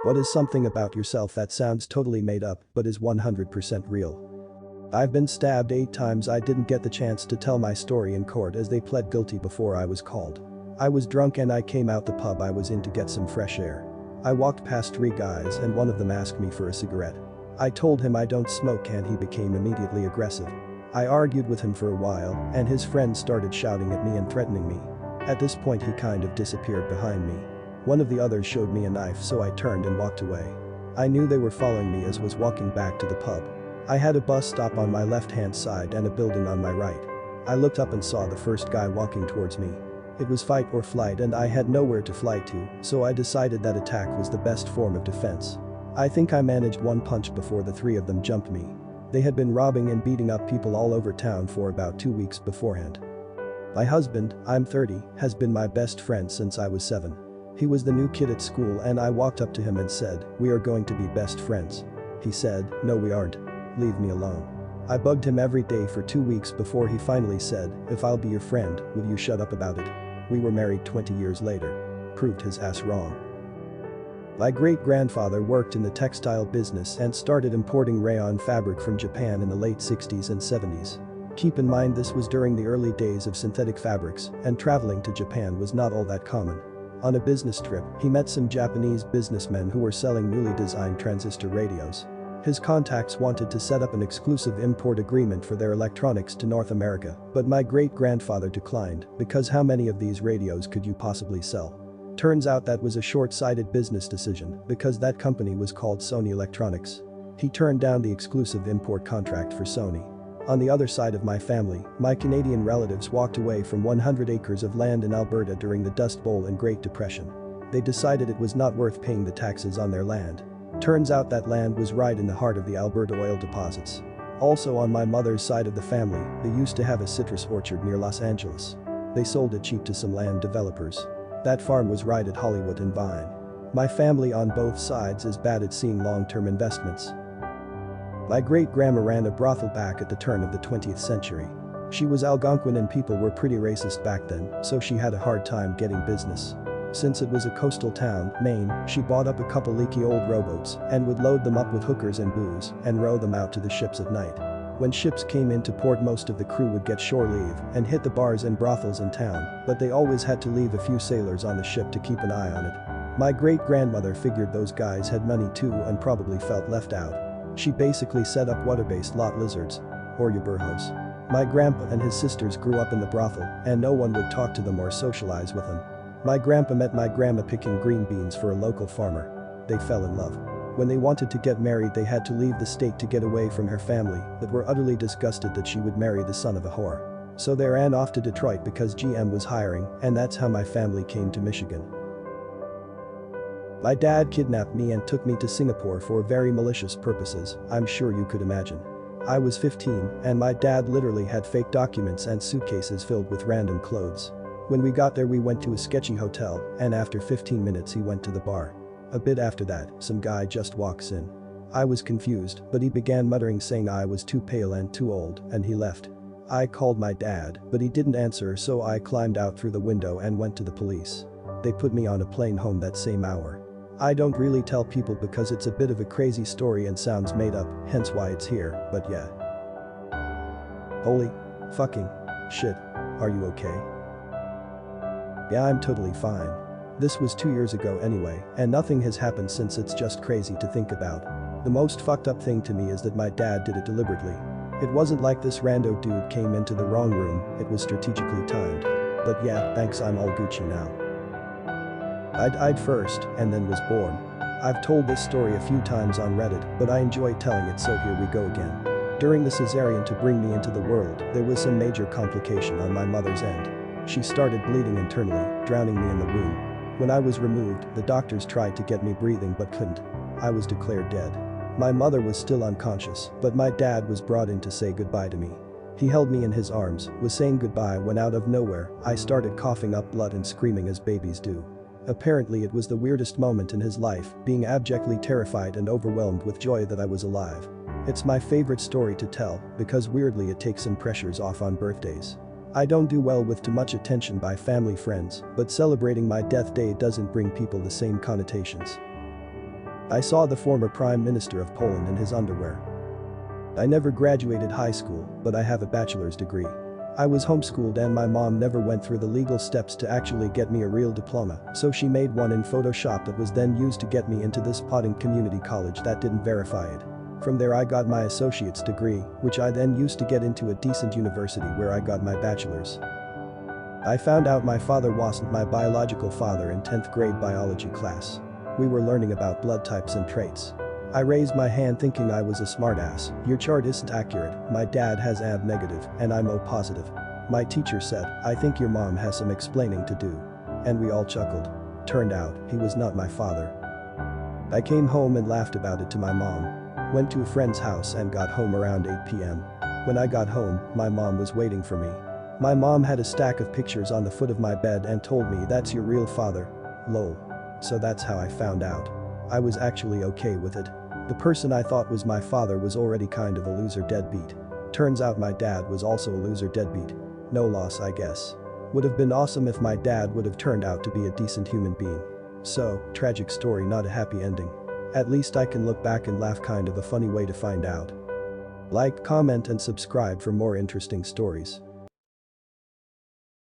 What is something about yourself that sounds totally made up but is 100% real? I've been stabbed 8 times. I didn't get the chance to tell my story in court as they pled guilty before I was called. I was drunk and I came out the pub I was in to get some fresh air. I walked past 3 guys and one of them asked me for a cigarette. I told him I don't smoke and he became immediately aggressive. I argued with him for a while and his friends started shouting at me and threatening me. At this point he kind of disappeared behind me. One of the others showed me a knife, so I turned and walked away. I knew they were following me as was walking back to the pub. I had a bus stop on my left-hand side and a building on my right. I looked up and saw the first guy walking towards me. It was fight or flight and I had nowhere to fly to, so I decided that attack was the best form of defense. I think I managed one punch before the 3 of them jumped me. They had been robbing and beating up people all over town for about 2 weeks beforehand. My husband, I'm 30, has been my best friend since I was 7. He was the new kid at school and I walked up to him and said, "We are going to be best friends." He said, "No we aren't. Leave me alone." I bugged him every day for 2 weeks before he finally said, "If I'll be your friend, will you shut up about it?" We were married 20 years later. Proved his ass wrong. My great-grandfather worked in the textile business and started importing rayon fabric from Japan in the late 60s and 70s. Keep in mind this was during the early days of synthetic fabrics and traveling to Japan was not all that common. On a business trip, he met some Japanese businessmen who were selling newly designed transistor radios. His contacts wanted to set up an exclusive import agreement for their electronics to North America, but my great-grandfather declined because how many of these radios could you possibly sell? Turns out that was a short-sighted business decision because that company was called Sony Electronics. He turned down the exclusive import contract for Sony. On the other side of my family, my Canadian relatives walked away from 100 acres of land in Alberta during the Dust Bowl and Great Depression. They decided it was not worth paying the taxes on their land. Turns out that land was right in the heart of the Alberta oil deposits. Also on my mother's side of the family, they used to have a citrus orchard near Los Angeles. They sold it cheap to some land developers. That farm was right at Hollywood and Vine. My family on both sides is bad at seeing long-term investments. My great-grandma ran a brothel back at the turn of the 20th century. She was Algonquin and people were pretty racist back then, so she had a hard time getting business. Since it was a coastal town, Maine, she bought up a couple leaky old rowboats and would load them up with hookers and booze and row them out to the ships at night. When ships came into port, most of the crew would get shore leave and hit the bars and brothels in town, but they always had to leave a few sailors on the ship to keep an eye on it. My great-grandmother figured those guys had money too and probably felt left out. She basically set up water-based lot lizards, or burros. My grandpa and his sisters grew up in the brothel and no one would talk to them or socialize with them. My grandpa met my grandma picking green beans for a local farmer. They fell in love. When they wanted to get married they had to leave the state to get away from her family that were utterly disgusted that she would marry the son of a whore. So they ran off to Detroit because GM was hiring and that's how my family came to Michigan. My dad kidnapped me and took me to Singapore for very malicious purposes, I'm sure you could imagine. I was 15 and my dad literally had fake documents and suitcases filled with random clothes. When we got there we went to a sketchy hotel and after 15 minutes he went to the bar. A bit after that, some guy just walks in. I was confused, but he began muttering saying I was too pale and too old and he left. I called my dad, but he didn't answer so I climbed out through the window and went to the police. They put me on a plane home that same hour. I don't really tell people because it's a bit of a crazy story and sounds made up, hence why it's here, but yeah. Holy fucking shit. Are you okay? Yeah, I'm totally fine. This was 2 years ago anyway, and nothing has happened since. It's just crazy to think about. The most fucked up thing to me is that my dad did it deliberately. It wasn't like this rando dude came into the wrong room, it was strategically timed. But yeah, thanks, I'm all Gucci now. I died first and then was born. I've told this story a few times on Reddit, but I enjoy telling it, so here we go again. During the cesarean to bring me into the world, there was some major complication on my mother's end. She started bleeding internally, drowning me in the womb. When I was removed, the doctors tried to get me breathing but couldn't. I was declared dead. My mother was still unconscious, but my dad was brought in to say goodbye to me. He held me in his arms, was saying goodbye when out of nowhere, I started coughing up blood and screaming as babies do. Apparently it was the weirdest moment in his life, being abjectly terrified and overwhelmed with joy that I was alive. It's my favorite story to tell because weirdly it takes some pressures off on birthdays. I don't do well with too much attention by family friends, but celebrating my death day doesn't bring people the same connotations. I saw the former Prime Minister of Poland in his underwear. I never graduated high school, but I have a bachelor's degree. I was homeschooled and my mom never went through the legal steps to actually get me a real diploma, so she made one in Photoshop that was then used to get me into this potting community college that didn't verify it. From there I got my associate's degree, which I then used to get into a decent university where I got my bachelor's. I found out my father wasn't my biological father in 10th grade biology class. We were learning about blood types and traits. I raised my hand thinking I was a smartass. Your chart isn't accurate, my dad has AB negative and I'm O positive. My teacher said, I think your mom has some explaining to do. And we all chuckled. Turned out, he was not my father. I came home and laughed about it to my mom. Went to a friend's house and got home around 8 p.m. When I got home, my mom was waiting for me. My mom had a stack of pictures on the foot of my bed and told me that's your real father. Lol. So that's how I found out. I was actually okay with it. The person I thought was my father was already kind of a loser deadbeat. Turns out my dad was also a loser deadbeat. No loss, I guess. Would have been awesome if my dad would have turned out to be a decent human being. So, tragic story, not a happy ending. At least I can look back and laugh, kind of a funny way to find out. Like, comment and subscribe for more interesting stories.